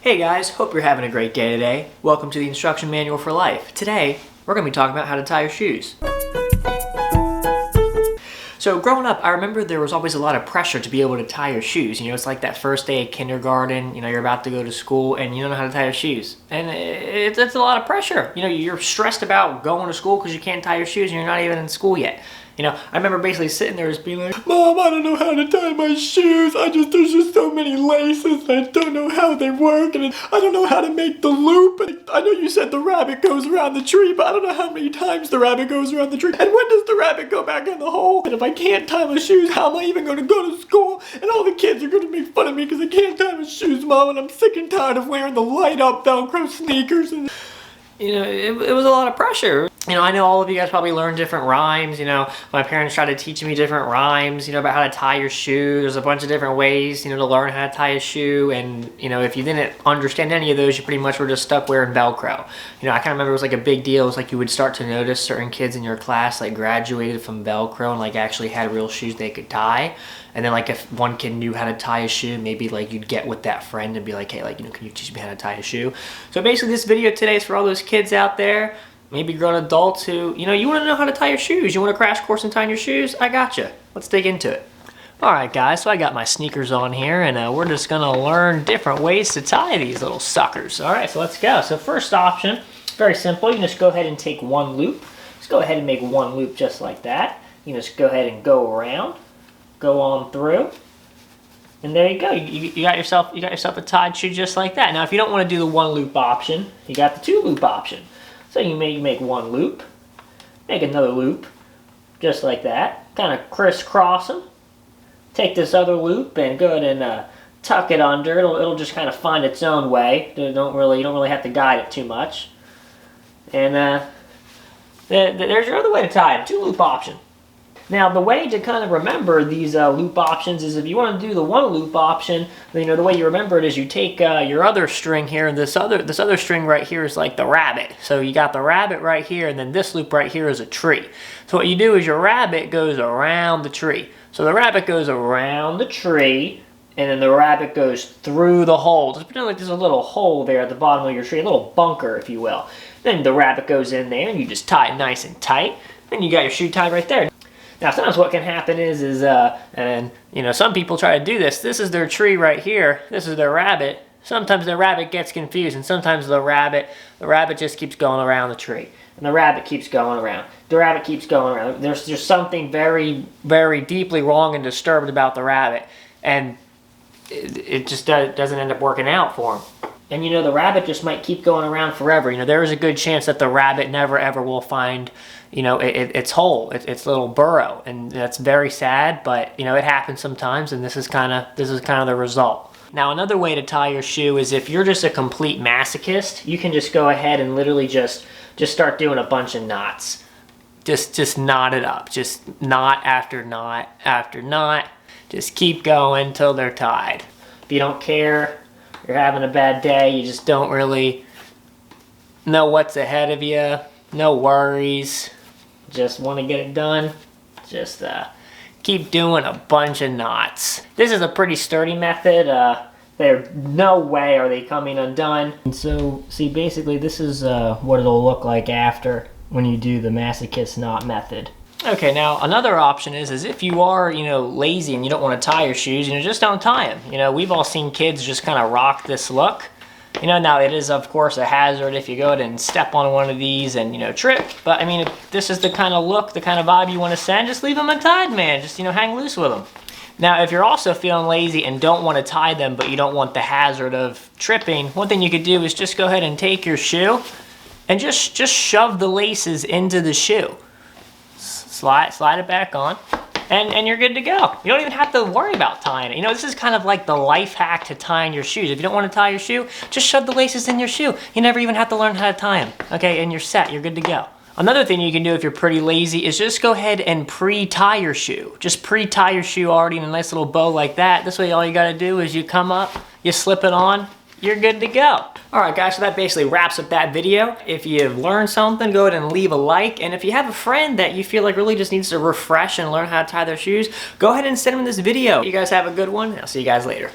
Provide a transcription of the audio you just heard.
Hey guys, hope you're having a great day today. Welcome to the Instruction Manual for Life. Today, we're going to be talking about how to tie your shoes. So growing up, I remember there was always a lot of pressure to be able to tie your shoes. You know, it's like that first day of kindergarten, you know, you're about to go to school and you don't know how to tie your shoes. And it's a lot of pressure. You know, you're stressed about going to school because you can't tie your shoes and you're not even in school yet. You know, I remember basically sitting there just being like, Mom, I don't know how to tie my shoes. There's just so many laces. I don't know how they work. And I don't know how to make the loop. And I know you said the rabbit goes around the tree, but I don't know how many times the rabbit goes around the tree. And when does the rabbit go back in the hole? And if I can't tie my shoes, how am I even going to go to school? And all the kids are going to make fun of me because I can't tie my shoes, Mom. And I'm sick and tired of wearing the light up Velcro sneakers. And you know, it was a lot of pressure. You know, I know all of you guys probably learned different rhymes. You know, my parents tried to teach me different rhymes, you know, about how to tie your shoe. There's a bunch of different ways, you know, to learn how to tie a shoe. And, you know, if you didn't understand any of those, you pretty much were just stuck wearing Velcro. You know, I kind of remember it was like a big deal. It was like you would start to notice certain kids in your class like graduated from Velcro and like actually had real shoes they could tie. And then like if one kid knew how to tie a shoe, maybe like you'd get with that friend and be like, hey, like, you know, can you teach me how to tie a shoe? So basically this video today is for all those kids out there, maybe grown adults who, you know, you want to know how to tie your shoes. You want a crash course in tying your shoes? I gotcha. Let's dig into it. All right, guys, so I got my sneakers on here, and we're just going to learn different ways to tie these little suckers. All right, so let's go. So first option, very simple. You can just go ahead and take one loop. Just go ahead and make one loop just like that. You can just go ahead and go around, go on through, and there you go. You got yourself a tied shoe just like that. Now, if you don't want to do the one loop option, you got the two loop option. So you make one loop, make another loop, just like that. Kind of crisscross them. Take this other loop and go ahead and tuck it under. It'll just kind of find its own way. You don't really have to guide it too much. And there's your other way to tie it, two loop option. Now, the way to kind of remember these loop options is if you want to do the one loop option, you know, the way you remember it is you take your other string here, and this other string right here is like the rabbit. So you got the rabbit right here, and then this loop right here is a tree. So what you do is your rabbit goes around the tree. So the rabbit goes around the tree, and then the rabbit goes through the hole. Just pretend like there's a little hole there at the bottom of your tree, a little bunker, if you will. Then the rabbit goes in there, and you just tie it nice and tight, and you got your shoe tied right there. Now, sometimes what can happen is and you know, some people try to do this. This is their tree right here. This is their rabbit. Sometimes the rabbit gets confused, and sometimes the rabbit just keeps going around the tree, and the rabbit keeps going around. The rabbit keeps going around. There's something very, very deeply wrong and disturbed about the rabbit, and it just doesn't end up working out for him. And you know, the rabbit just might keep going around forever. You know, there is a good chance that the rabbit never ever will find, you know, its hole, its little burrow, and that's very sad. But you know, it happens sometimes, and this is kind of the result. Now, another way to tie your shoe is if you're just a complete masochist, you can just go ahead and literally just start doing a bunch of knots. Just knot it up. Just knot after knot after knot. Just keep going till they're tied. If you don't care, you're having a bad day, you just don't really know what's ahead of you, no worries, just want to get it done, just keep doing a bunch of knots. This is a pretty sturdy method. There's no way are they coming undone. And so, see, basically this is what it'll look like after when you do the masochist knot method. Okay, now another option is if you are, you know, lazy and you don't want to tie your shoes, you know, just don't tie them. You know, we've all seen kids just kind of rock this look. You know, now it is, of course, a hazard if you go ahead and step on one of these and, you know, trip. But, I mean, if this is the kind of look, the kind of vibe you want to send, just leave them untied, man. Just, you know, hang loose with them. Now, if you're also feeling lazy and don't want to tie them, but you don't want the hazard of tripping, one thing you could do is just go ahead and take your shoe and just shove the laces into the shoe. Slide it back on, and you're good to go. You don't even have to worry about tying it. You know, this is kind of like the life hack to tying your shoes. If you don't want to tie your shoe, just shove the laces in your shoe. You never even have to learn how to tie them. Okay, and you're set. You're good to go. Another thing you can do if you're pretty lazy is just go ahead and pre-tie your shoe. Just pre-tie your shoe already in a nice little bow like that. This way all you got to do is you come up, you slip it on, you're good to go. Alright guys, so that basically wraps up that video. If you've learned something, go ahead and leave a like. And if you have a friend that you feel like really just needs to refresh and learn how to tie their shoes, go ahead and send them this video. You guys have a good one. I'll see you guys later.